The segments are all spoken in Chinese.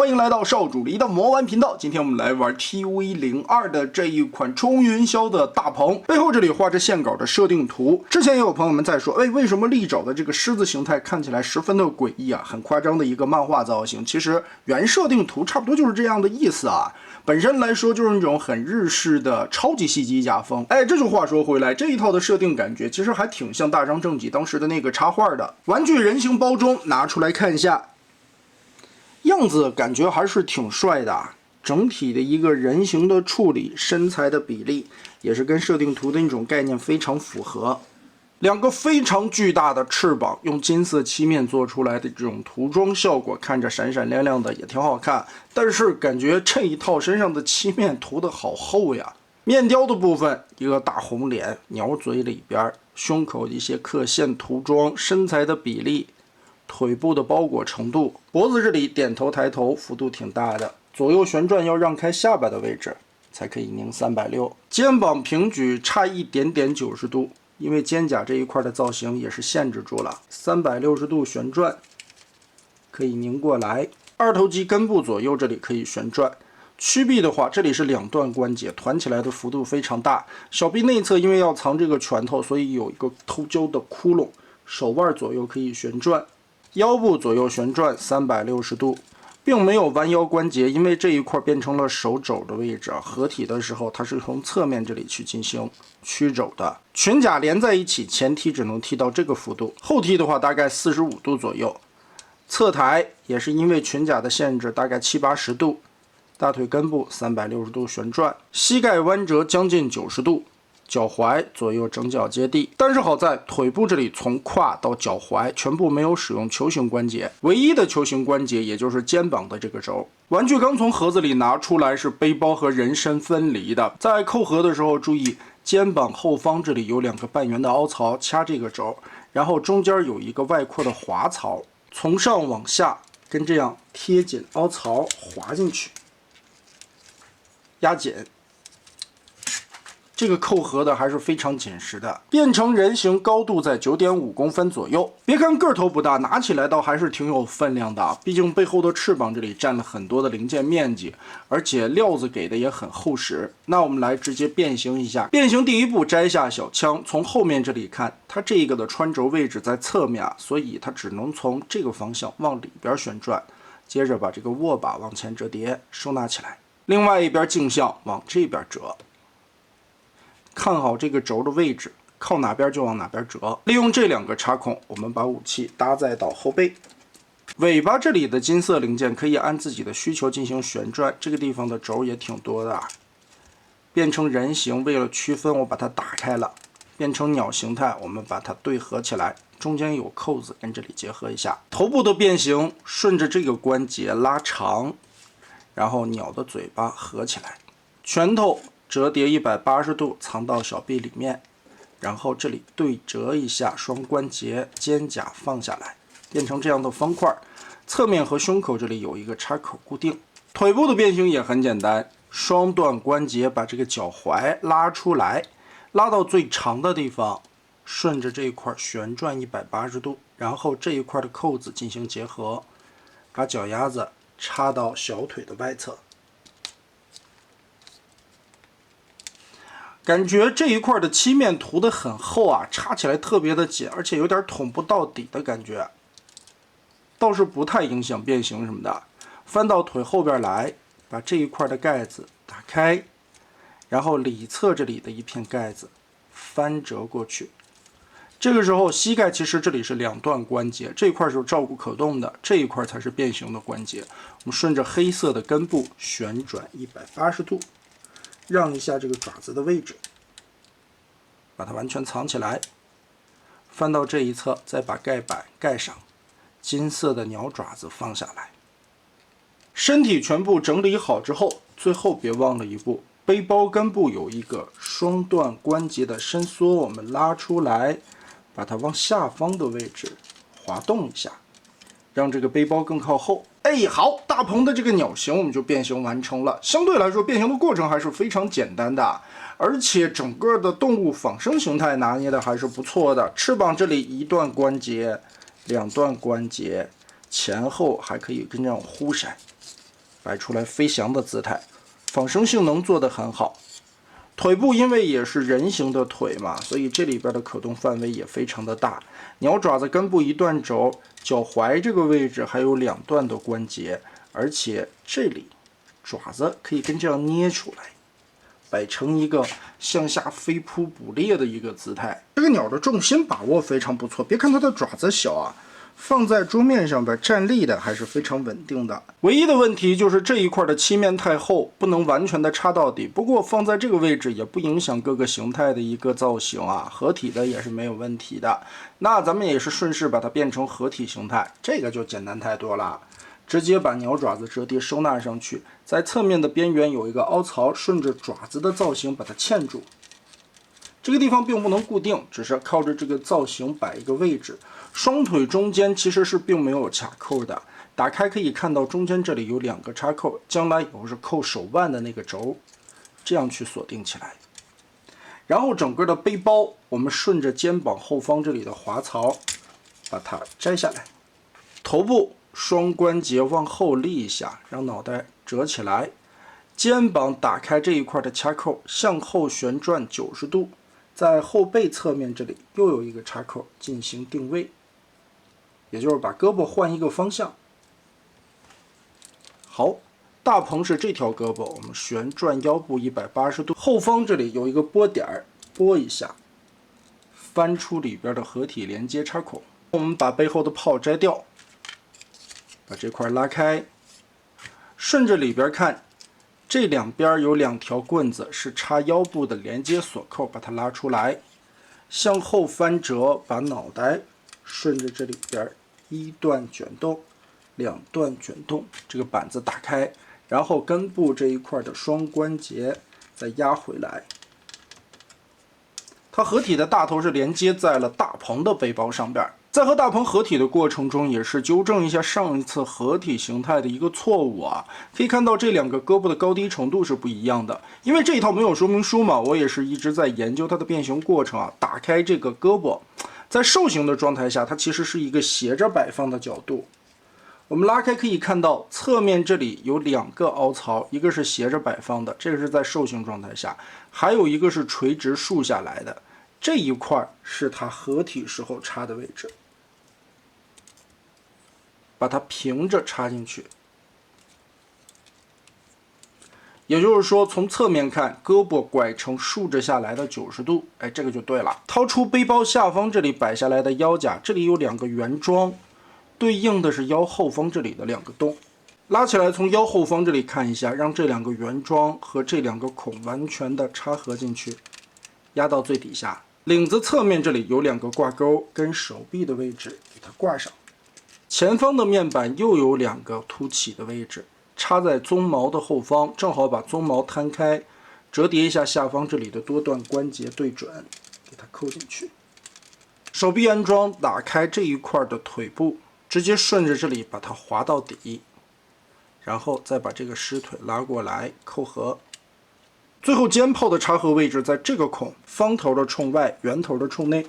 歡迎來到少主離的魔玩頻道。今天我們來玩 TV02的這一款衝雲霄的大鵬，背後這裡畫着線稿的設定圖。之前也有朋友們在說，為什麼利爪的這個獅子形態看起來十分的詭異啊，很誇張的一個漫畫造型。其實原設定圖差不多就是這樣的意思啊。本身來說就是那種很日式的超級系機甲風。這就話說回來，這一套的設定感覺其實還挺像大张正己當時的那個插畫的。玩具人形包中拿出来看一下。樣子感觉还是挺帥的，整體的一個人形的處理，身材的比例也是跟設定圖的那種概念非常符合。兩個非常巨大的翅膀，用金色漆面做出來的這種塗裝效果，看着閃閃亮亮的，也挺好看。但是感覺這一套身上的漆面塗得好厚呀。面雕的部分，一個大紅臉，鳥嘴裡邊，胸口一些刻線塗裝，身材的比例。腿部的包裹程度，脖子這裡點頭抬頭幅度挺大的，左右旋轉要讓開下巴的位置才可以擰360。肩膀平舉差一點點90度，因為肩胛這一塊的造型也是限制住了。360度旋轉可以擰過來，二頭肌根部左右這裡可以旋轉。屈臂的話，這裡是2段關節，团起来的幅度非常大。小臂內側因為要藏這個拳頭，所以有一個偷胶的窟窿。手腕左右可以旋轉。腰部左右旋轉360度，並沒有彎腰關節，因為這一塊變成了手肘的位置。合體的時候，它是從側面這裡去進行曲肘的。裙甲連在一起，前踢只能踢到這個幅度，後踢的話大概45度左右。側抬也是因為裙甲的限制，大概70-80度。大腿根部360度旋轉，膝蓋彎折將近90度。腳踝左右整腳接地，但是好在腿部這裡從胯到腳踝全部沒有使用球形關節，唯一的球形關節也就是肩膀的這個軸。玩具剛從盒子裡拿出來，是背包和人身分離的。在扣合的時候注意，肩膀後方這裡有2個半圓的凹槽掐這個軸，然後中間有一個外擴的滑槽，從上往下跟這樣貼緊凹槽滑進去，壓緊。這個扣合的還是非常緊實的，变成人形高度在9.5公分左右。別看個頭不大，拿起來倒還是挺有分量的。畢竟背後的翅膀這裡占了很多的零件面積，而且料子給的也很厚實。那我們來直接變形一下。变形第一步，摘下小槍，從後面這裡看，它這個的穿軸位置在側面啊，所以它只能從這個方向往裡邊旋轉。接着把這個握把往前折疊，收納起來。另外一邊鏡像往這邊折。看好這個軸的位置，靠哪邊就往哪邊折。利用這2個插孔，我們把武器搭載到後背。尾巴這裡的金色零件可以按自己的需求進行旋轉，這個地方的軸也挺多的。变成人形，為了區分，我把它打開了。变成鳥形態，我們把它對合起來，中間有扣子，跟這裡結合一下。頭部的變形，順着這個關節拉長，然後鳥的嘴巴合起來，拳頭。折疊180度藏到小臂裡面，然後這裡對折一下雙關節，肩胛放下來，变成這樣的方塊。側面和胸口這裡有一個插口固定。腿部的變形也很簡單，雙段關節把這個腳踝拉出來，拉到最長的地方，順着這一塊旋轉180度，然後這一塊的扣子進行結合，把腳丫子插到小腿的外側。感覺這一塊的漆面塗得很厚啊，插起來特別的緊，而且有點捅不到底的感覺，倒是不太影響變形什麼的。翻到腿後邊來，把這一塊的蓋子打開，然後裡側這裡的一片蓋子翻折過去。這個時候膝蓋其實這裡是2段關節，這一塊是照顧可動的，這一塊才是變形的關節。我們順着黑色的根部旋轉180度。讓一下這個爪子的位置，把它完全藏起来。翻到這一側，再把蓋板蓋上，金色的鳥爪子放下來。身體全部整理好之後，最後別忘了一步，背包根部有一個雙段關節的伸縮，我們拉出來，把它往下方的位置滑動一下，讓這個背包更靠後。好，大鵬的這個鳥形我們就變形完成了。相對來說，變形的過程還是非常簡單的，而且整個的動物仿生形態拿捏的還是不錯的。翅膀這裡1段關節，2段關節，前後還可以跟這樣忽閃。擺出來飛翔的姿態，仿生性能做得很好。腿部因為也是人形的腿嘛，所以這裡邊的可動範圍也非常的大。鳥爪子根部一段軸，腳踝這個位置還有2段的關節，而且這裡爪子可以跟這樣捏出來，擺成一個向下飛撲捕獵的一個姿態。這個鳥的重心把握非常不錯，別看它的爪子小啊，放在桌面上邊站立的還是非常穩定的。唯一的問題就是這一塊的漆面太厚，不能完全的插到底。不過放在這個位置也不影響各个形態的一個造型啊，合體的也是沒有問題的。那咱們也是順勢把它變成合體形態，這個就簡單太多了。直接把鳥爪子折疊收納上去，在側面的邊緣有一個凹槽，順着爪子的造型把它嵌住。這個地方並不能固定，只是靠着這個造型擺一個位置。雙腿中間其實是並沒有卡扣的，打開可以看到中間這裡有2個插扣，將來以後是扣手腕的那個軸，這樣去鎖定起來。然後整個的背包，我們順着肩膀後方這裡的滑槽，把它摘下來。頭部雙關節往後立一下，讓腦袋折起來。肩膀打開這一塊的卡扣，向後旋轉90度，在後背側面這裡又有一個插扣進行定位。也就是把胳膊換一個方向。好，大鵬是這條胳膊，我們旋轉腰部180度，後方這裡有一個撥點，撥一下，翻出裡邊的合體連接插孔。我們把背後的泡摘掉，把這塊拉開，順着裡邊看，這兩邊有2條棍子是插腰部的連接鎖扣，把它拉出來，向後翻折，把腦袋順着這裡邊。1段捲動，2段捲動，這個板子打開，然後根部這一塊的雙關節再壓回來。它合體的大頭是連接在了大鵬的背包上邊。在和大鵬合體的過程中，也是糾正一下上一次合體形態的一個錯誤啊。可以看到這2個胳膊的高低程度是不一樣的，因為這一套沒有說明書嘛，我也是一直在研究它的變形過程啊。打開這個胳膊。在獸形的狀態下，它其實是一個斜着擺放的角度。我們拉開可以看到，側面這裡有2個凹槽，一個是斜着擺放的，這個是在獸形狀態下，還有一個是垂直豎下來的，這一塊是它合體時候插的位置。把它平着插進去。也就是說，從側面看，胳膊拐成豎着下來的90度，哎，這個就對了。掏出背包下方這裡擺下來的腰夾，這裡有2個圓樁，對應的是腰後方這裡的2個洞。拉起來，從腰後方這裡看一下，讓這2個圓樁和這2個孔完全的插合進去，壓到最底下。領子側面這裡有2個掛鈎，跟手臂的位置給它掛上。前方的面板又有2個凸起的位置。插在鬃毛的後方，正好把鬃毛攤開，折疊一下下方這裡的多段關節對準，給它扣進去。手臂安裝，打開這一塊的腿部，直接順着這裡把它滑到底，然後再把這個屍腿拉過來扣合。最後肩炮的插合位置在這個孔，方頭的衝外，圓頭的衝內。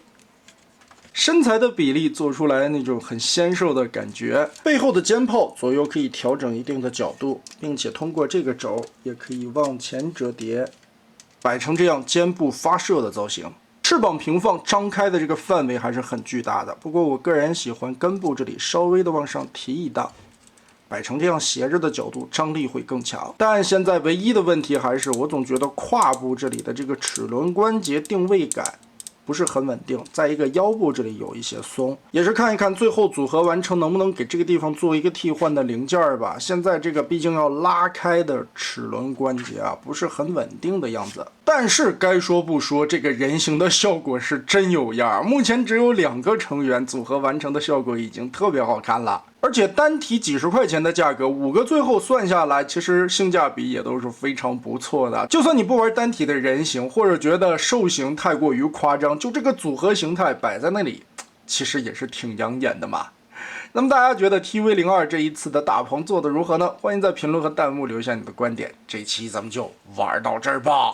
身材的比例做出來那種很纖瘦的感覺，背後的肩炮左右可以調整一定的角度，並且通過這個軸也可以往前折疊，擺成這樣肩部發射的造型。翅膀平放張開的這個範圍還是很巨大的，不過我個人喜歡根部這裡稍微的往上提一檔，擺成這樣斜着的角度，張力會更強。但現在唯一的問題還是，我總覺得胯部這裡的這個齒輪關節定位感不是很穩定，在一個腰部這裡有一些鬆，也是看一看最後組合完成能不能給這個地方做一個替換的零件吧。現在這個畢竟要拉開的齒輪關節啊，不是很穩定的樣子。但是該說不說，這個人形的效果是真有樣。目前只有2個成員組合完成的效果已經特別好看了，而且單體幾十塊錢的價格，5個最後算下來，其實性價比也都是非常不錯的。就算你不玩單體的人形，或者覺得獸形太過於誇張，就這個組合形態擺在那裡，其實也是挺養眼的嘛。那麼大家覺得 TV02 這一次的大鵬做的如何呢？歡迎在評論和彈幕留下你的觀點。這期咱們就玩到這兒吧。